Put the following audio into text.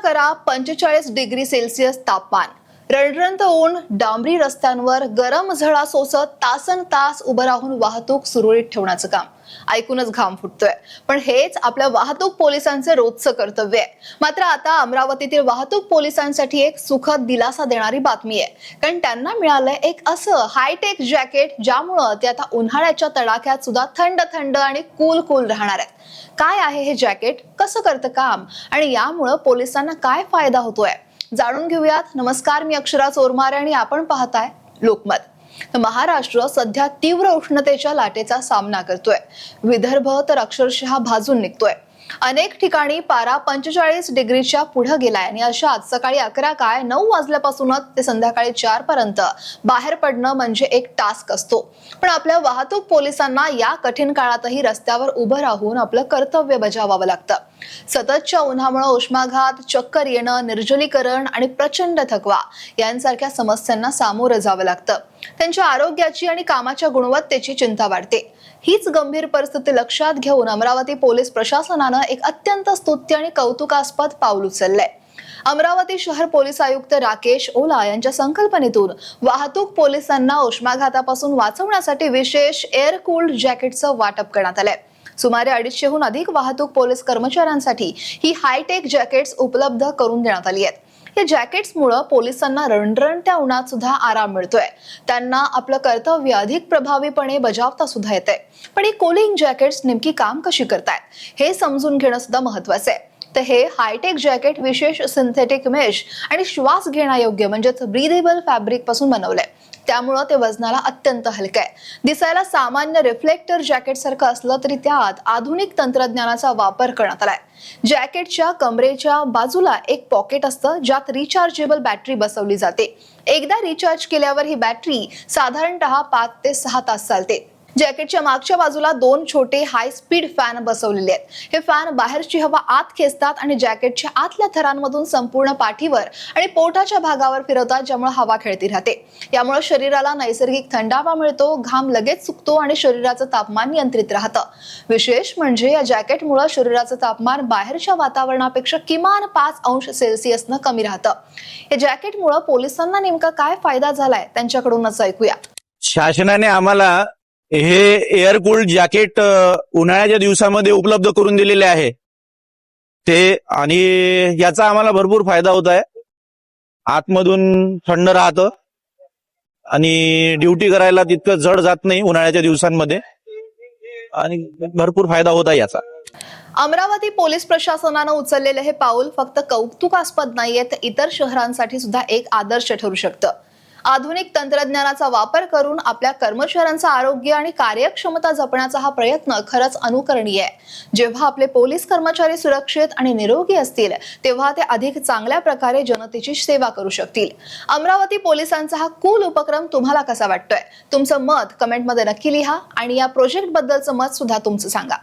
करा 45 degree Celsius तापमान, रणरणत ऊन, डांबरी रस्त्यांवर गरम झळा सोसत तासन तास उभं राहून वाहतूक सुरळीत ठेवण्याचं काम. ऐकूनच घाम फुटतोय. पण हेच आपल्या वाहतूक पोलिसांचे रोजचं कर्तव्य आहे. मात्र आता अमरावतीतील वाहतूक पोलिसांसाठी एक सुखद दिलासा देणारी बातमी आहे. कारण त्यांना मिळालंय एक असं हायटेक जॅकेट ज्यामुळं ते आता उन्हाळ्याच्या तडाख्यात सुद्धा थंड थंड आणि कूल राहणार आहेत. काय आहे हे जॅकेट, कसं करतं काम आणि यामुळं पोलिसांना काय फायदा होतोय, जाणून घेऊयात. नमस्कार, मी अक्षरा चोरमारे आणि आपण पाहताय लोकमत. महाराष्ट्र सध्या तीव्र उष्णतेच्या लाटेचा सामना करतोय. विदर्भ तर अक्षरशः भाजून निघतोय. अनेक ठिकाणी पारा 45 डिग्रीच्या पुढे गेलाय आणि अशात सकाळी 11 काय 9 वाजल्यापासूनच ते संध्याकाळी 4 पर्यंत बाहेर पडणं म्हणजे एक टास्क असतो. पण आपल्या वाहतूक पोलिसांना या कठीण काळातही रस्त्यावर उभं राहून आपलं कर्तव्य बजावावं लागतं. सततच्या उन्हामुळे उष्माघात, चक्कर येणं, निर्जलीकरण आणि प्रचंड थकवा यांसारख्या समस्यांना सामोरं जावं लागतं. त्यांच्या आरोग्याची आणि कामाच्या गुणवत्तेची चिंता वाढते. हीच गंभीर परिस्थिती लक्षात घेऊन अमरावती पोलीस प्रशासनानं एक अत्यंत स्तुत्य आणि कौतुकास्पद पाऊल उचललंय. अमरावती शहर पोलीस आयुक्त राकेश ओला यांच्या संकल्पनेतून वाहतूक पोलिसांना उष्माघातापासून वाचवण्यासाठी विशेष एअर कूल्ड जॅकेटचं वाटप करण्यात आलंय. सुमारे 250हून अधिक वाहतूक पोलीस कर्मचाऱ्यांसाठी ही हायटेक जॅकेट्स उपलब्ध करून देण्यात आली आहेत. या जॅकेट्समुळे पोलिसांना रणरणत्या उन्हात सुद्धा आराम मिळतोय. त्यांना आपलं कर्तव्य अधिक प्रभावीपणे बजावता सुद्धा येतंय. पण ही कूलिंग जॅकेट्स नेमकी काम कशी करतायत हे समजून घेणं सुद्धा महत्वाचं आहे. तर हे हायटेक जॅकेट विशेष सिंथेटिक मेश आणि श्वास घेण्यायोग्य म्हणजेच ब्रीदेबल फॅब्रिक पासून बनवलंय. त्यामुळे ते वजनाला अत्यंत हलकं आहे. दिसायला सामान्य रिफ्लेक्टर जॅकेट सारखं असलं तरी त्यात आधुनिक तंत्रज्ञानाचा वापर करण्यात आलाय. जॅकेटच्या कमरेच्या बाजूला एक पॉकेट असतं ज्यात रिचार्जेबल बॅटरी बसवली जाते. एकदा रिचार्ज केल्यावर ही बॅटरी साधारणतः 5 ते 6 तास चालते. जॅकेटच्या मागच्या बाजूला 2 छोटे हाय स्पीड फॅन बसवलेले आहेत. हे फॅन बाहेरची हवा आत खेचतात आणि जॅकेटच्या आतल्या थरांमधून संपूर्ण पाठीवर आणि पोटाच्या भागावर फिरवतात, ज्यामुळे हवा खेळती राहते. यामुळे शरीराला नैसर्गिक थंडावा मिळतो, घाम लगेच सुकतो आणि शरीराचं तापमान नियंत्रित राहतं. विशेष म्हणजे या जॅकेटमुळे शरीराचं तापमान बाहेरच्या वातावरणापेक्षा किमान 5 अंश सेल्सिअसनं कमी राहतं. या जॅकेटमुळे पोलिसांना नेमका काय फायदा झालाय त्यांच्याकडूनच ऐकूया. शासनाने आम्हाला हे एअर कूल्ड जॅकेट उन्हाळ्याच्या दिवसामध्ये उपलब्ध करून दिलेले आहे ते, आणि याचा आम्हाला भरपूर फायदा होत आहे. आतमधून थंड राहतं आणि ड्युटी करायला तितकं जड जात नाही उन्हाळ्याच्या दिवसांमध्ये, आणि भरपूर फायदा होत आहे याचा. अमरावती पोलीस प्रशासनानं उचललेलं हे पाऊल फक्त कौतुकास्पद नाहीये, तर इतर शहरांसाठी सुद्धा एक आदर्श ठरू शकतं. आधुनिक तंत्रज्ञानाचा वापर करून आपल्या कर्मचाऱ्यांचं आरोग्य आणि कार्यक्षमता जपण्याचा हा प्रयत्न खरंच अनुकरणीय आहे. जेव्हा आपले पोलीस कर्मचारी सुरक्षित आणि निरोगी असतील तेव्हा ते अधिक चांगल्या प्रकारे जनतेची सेवा करू शकतील. अमरावती पोलिसांचा हा कूल उपक्रम तुम्हाला कसा वाटतोय? तुमचं मत कमेंटमध्ये नक्की लिहा आणि या प्रोजेक्ट बद्दलचं मत सुद्धा तुमचं सांगा.